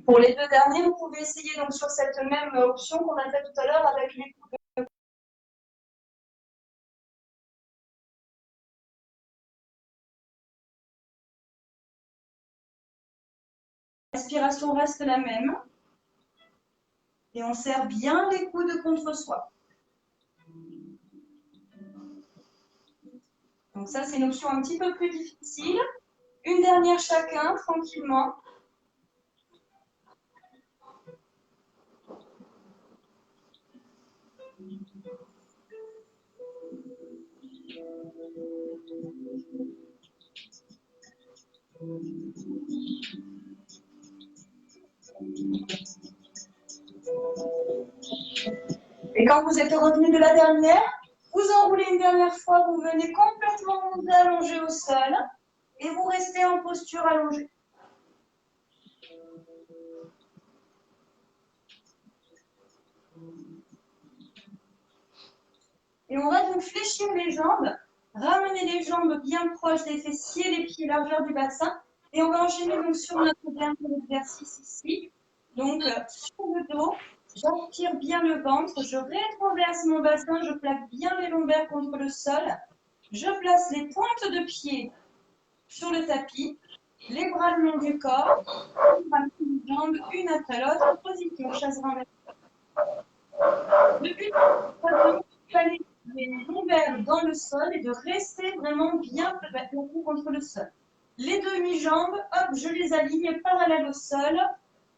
Pour les deux derniers, vous pouvez essayer donc sur cette même option qu'on a fait tout à l'heure avec les coups de respiration reste la même. Et on serre bien les coudes contre soi. Donc ça, c'est une option un petit peu plus difficile. Une dernière chacun, tranquillement. Et quand vous êtes revenu de la dernière, vous enroulez une dernière fois, vous venez complètement vous allonger au sol et vous restez en posture allongée. Et on va donc fléchir les jambes, ramener les jambes bien proches des fessiers, les pieds largeur du bassin. Et on va enchaîner donc sur notre dernier exercice ici. Donc sur le dos, j'attire bien le ventre, je rétroverse mon bassin, je plaque bien les lombaires contre le sol. Je place les pointes de pied sur le tapis, les bras le long du corps, les jambes une après l'autre, position chaise renversée. Le but, c'est de placer les lombaires dans le sol et de rester vraiment bien plaqué contre le sol. Les demi-jambes, hop, je les aligne parallèles au sol.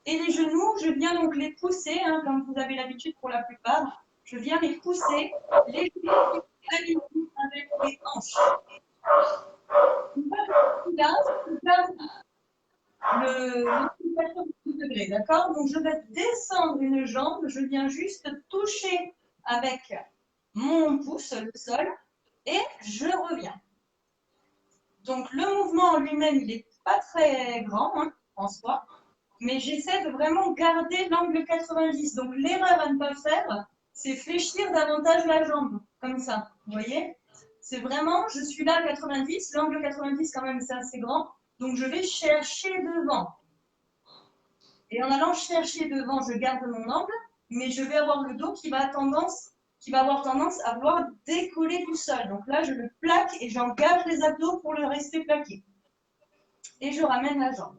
Et les genoux, je viens donc les pousser, hein, comme vous avez l'habitude pour la plupart. Je viens les pousser, les genoux alignés avec les hanches. Là, le 90 degrés, d'accord? Donc je vais descendre une jambe, je viens juste toucher avec mon pouce le sol et je reviens. Donc le mouvement en lui-même, il n'est pas très grand hein, en soi, mais j'essaie de vraiment garder l'angle 90. Donc l'erreur à ne pas faire, c'est fléchir davantage la jambe, comme ça, vous voyez? C'est vraiment, je suis là à 90, l'angle 90 quand même c'est assez grand, donc je vais chercher devant. Et en allant chercher devant, je garde mon angle, mais je vais avoir le dos qui va avoir tendance à vouloir décoller du sol. Donc là, je le plaque et j'engage les abdos pour le rester plaqué. Et je ramène la jambe.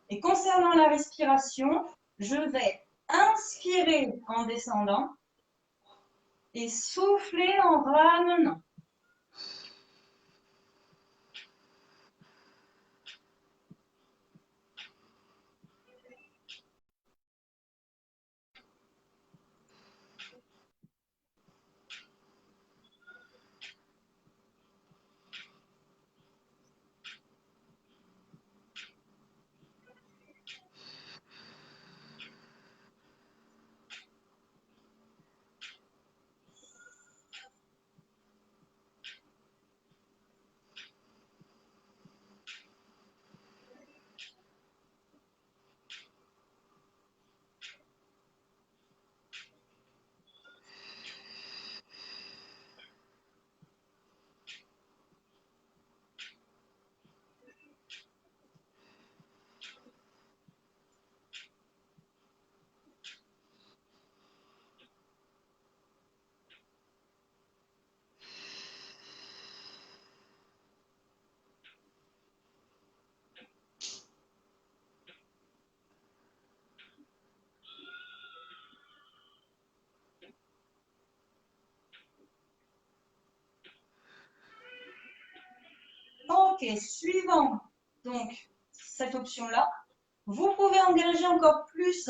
Et concernant la respiration, je vais inspirer en descendant et souffler en ramenant. Ok, suivant donc cette option-là, vous pouvez engager encore plus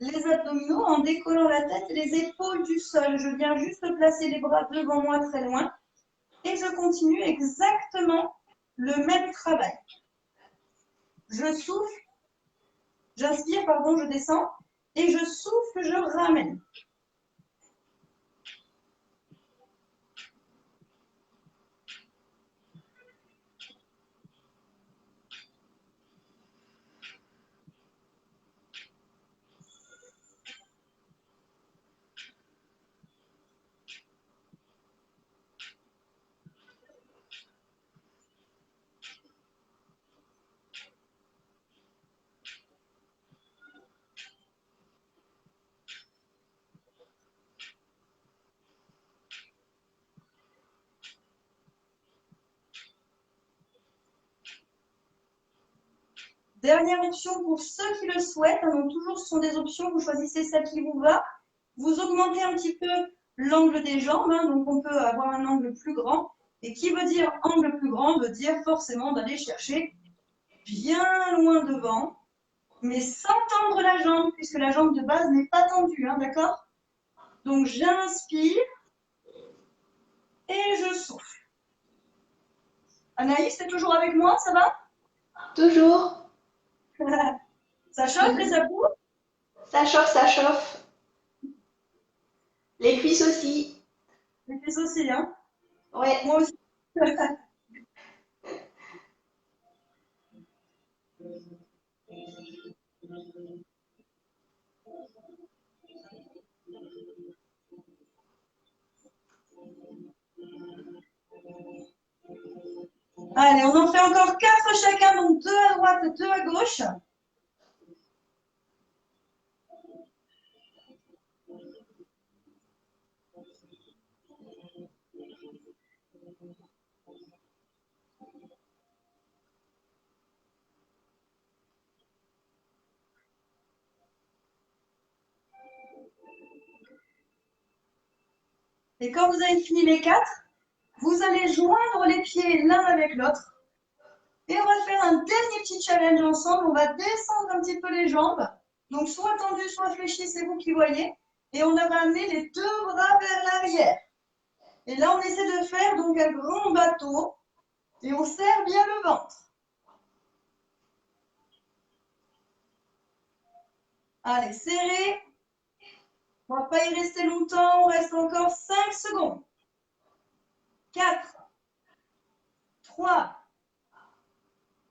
les abdominaux en décollant la tête et les épaules du sol. Je viens juste placer les bras devant moi très loin et je continue exactement le même travail. Je souffle, j'inspire, pardon, je descends et je souffle, je ramène. Dernière option pour ceux qui le souhaitent. Donc, toujours, ce sont des options. Vous choisissez celle qui vous va. Vous augmentez un petit peu l'angle des jambes. Donc, on peut avoir un angle plus grand. Et qui veut dire angle plus grand veut dire forcément d'aller chercher bien loin devant, mais sans tendre la jambe, puisque la jambe de base n'est pas tendue. D'accord? Donc, j'inspire et je souffle. Anaïs, t'es toujours avec moi? Ça va? Toujours. Ça chauffe les abdos? Ça chauffe, ça chauffe. Les cuisses aussi. Les cuisses aussi, hein? Ouais. Moi aussi. Allez, on en fait encore 4 chacun, donc 2 à droite, 2 à gauche. Et quand vous avez fini les 4, vous allez joindre les pieds l'un avec l'autre. Et on va faire un dernier petit challenge ensemble. On va descendre un petit peu les jambes. Donc, soit tendues, soit fléchies, c'est vous qui voyez. Et on va amener les 2 bras vers l'arrière. Et là, on essaie de faire donc un grand bateau. Et on serre bien le ventre. Allez, serrez. On ne va pas y rester longtemps. On reste encore 5 secondes. 4, 3,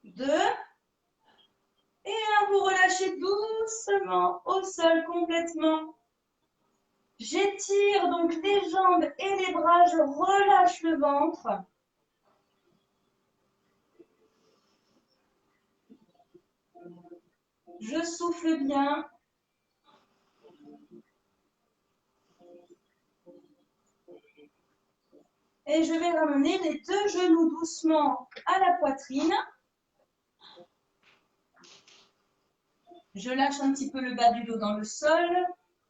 2, et 1. Vous relâchez doucement au sol complètement. J'étire donc les jambes et les bras. Je relâche le ventre. Je souffle bien. Et je vais ramener les 2 genoux doucement à la poitrine. Je lâche un petit peu le bas du dos dans le sol.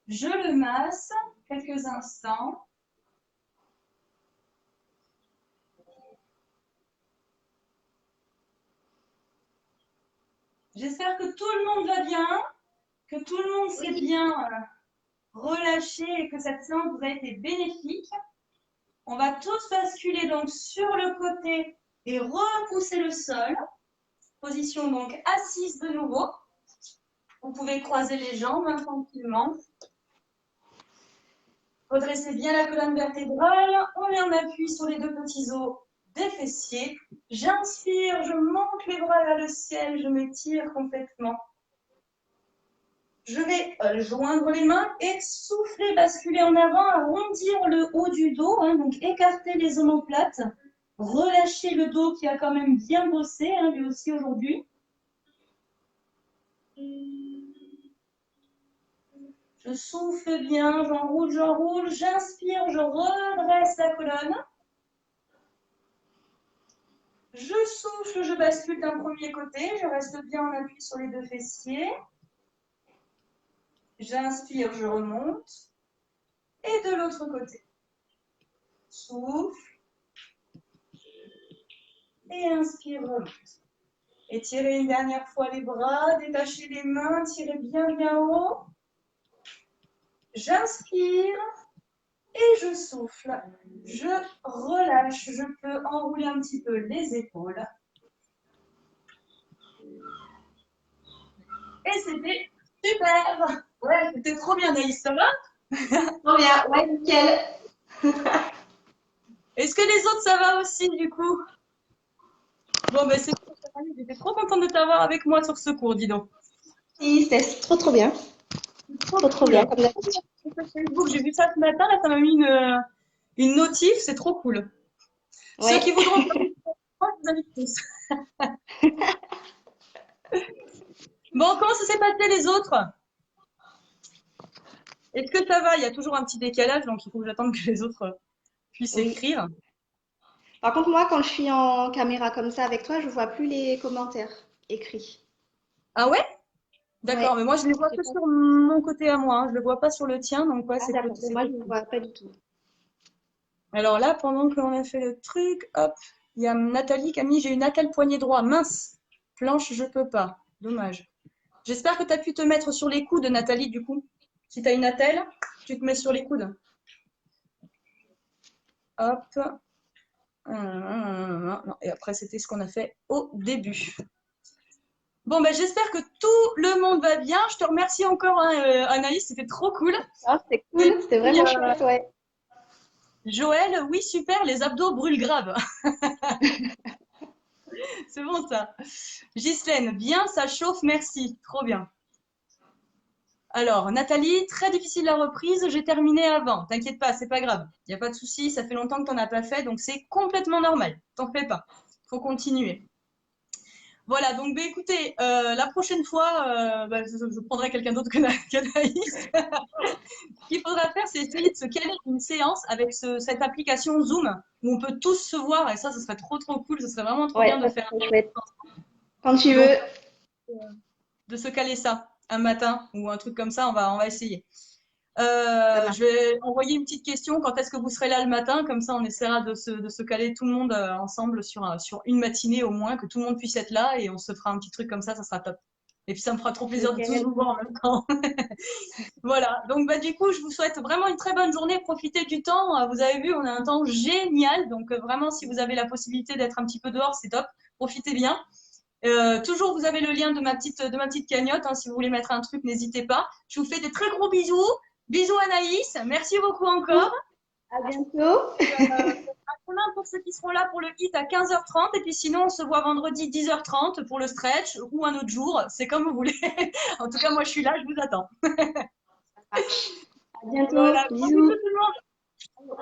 Je le masse quelques instants. J'espère que tout le monde va bien, que tout le monde s'est bien relâché et que cette séance vous a été bénéfique. On va tous basculer donc sur le côté et repousser le sol. Position donc assise de nouveau. Vous pouvez croiser les jambes tranquillement. Redressez bien la colonne vertébrale. On met en appui sur les 2 petits os des fessiers. J'inspire, je monte les bras vers le ciel, je m'étire complètement. Je vais joindre les mains et souffler, basculer en avant, arrondir le haut du dos, donc écarter les omoplates, relâcher le dos qui a quand même bien bossé, lui aussi aujourd'hui. Je souffle bien, j'enroule, j'inspire, je redresse la colonne. Je souffle, je bascule d'un premier côté, je reste bien en appui sur les 2 fessiers. J'inspire, je remonte. Et de l'autre côté. Souffle. Et inspire, remonte. Étirez une dernière fois les bras, détachez les mains, tirez bien bien haut. J'inspire et je souffle. Je relâche, je peux enrouler un petit peu les épaules. Et c'était super. Ouais, c'était trop bien, Naïs, ça va? Trop bien, ouais, nickel. Est-ce que les autres, ça va aussi, du coup? Bon, ben c'est trop, j'étais trop contente de t'avoir avec moi sur ce cours, dis donc. Oui, c'était trop bien. Trop bien, comme d'habitude. Facebook, j'ai vu ça ce matin, là, ça m'a mis une notif, c'est trop cool. Ouais. Ceux qui voudront, vous invite tous. Bon, comment ça s'est passé les autres? Est-ce que ça va? Il y a toujours un petit décalage, donc il faut que j'attende que les autres puissent écrire. Par contre, moi, quand je suis en caméra comme ça avec toi, je vois plus les commentaires écrits. Ah ouais? D'accord, Ouais. mais moi je les vois Je sais que pas. sur mon côté à moi, hein. Je le vois pas sur le tien, donc ouais, Ah, c'est d'accord. c'est Moi, je ne possible. vois pas du tout. Alors là, pendant qu'on a fait le truc, hop, il y a Nathalie qui a mis j'ai une attelle poignet droit, mince, planche, je peux pas, dommage. J'espère que tu as pu te mettre sur les coudes, Nathalie, du coup. Si tu as une attelle, tu te mets sur les coudes. Hop. Non. Et après, c'était ce qu'on a fait au début. Bon, ben, j'espère que tout le monde va bien. Je te remercie encore, hein, Anaïs, c'était trop cool. Ah, c'était Et cool. C'était puis, vraiment chouette, ouais. Joël, oui, super, les abdos brûlent grave. C'est bon, ça. Ghislaine, bien, ça chauffe, merci. Trop bien. Alors, Nathalie, très difficile la reprise, j'ai terminé avant. T'inquiète pas, c'est pas grave. Il n'y a pas de souci, ça fait longtemps que t'en as pas fait, donc c'est complètement normal. T'en fais pas. Faut continuer. Voilà, donc bah, écoutez, la prochaine fois, je prendrai quelqu'un d'autre qu'Anaïs. Ce qu'il faudra faire, c'est essayer de se caler une séance avec cette application Zoom où on peut tous se voir et ça, ce serait trop trop cool. Ce serait vraiment trop bien Ouais, de ça faire. serait chouette. Quand tu Donc, veux. de se caler ça un matin ou un truc comme ça, on va essayer. Ça marche. Je vais envoyer une petite question. Quand est-ce que vous serez là le matin? Comme ça, on essaiera de se caler tout le monde ensemble sur une matinée au moins, que tout le monde puisse être là et on se fera un petit truc comme ça sera top. Et puis ça me fera trop plaisir de tous Nickel. vous voir en même temps. Voilà. Donc bah du coup, je vous souhaite vraiment une très bonne journée. Profitez du temps. Vous avez vu, on a un temps génial. Donc vraiment, si vous avez la possibilité d'être un petit peu dehors, c'est top. Profitez bien. Toujours, vous avez le lien de ma petite cagnotte. Hein, si vous voulez mettre un truc, n'hésitez pas. Je vous fais de très gros bisous. Bisous Anaïs. Merci beaucoup encore. À bientôt. À demain pour ceux qui seront là pour le hit à 15h30. Et puis sinon, on se voit vendredi 10h30 pour le stretch ou un autre jour. C'est comme vous voulez. En tout cas, moi, je suis là, je vous attends. À bientôt. Voilà. Gros bisous Bisous. tout le monde.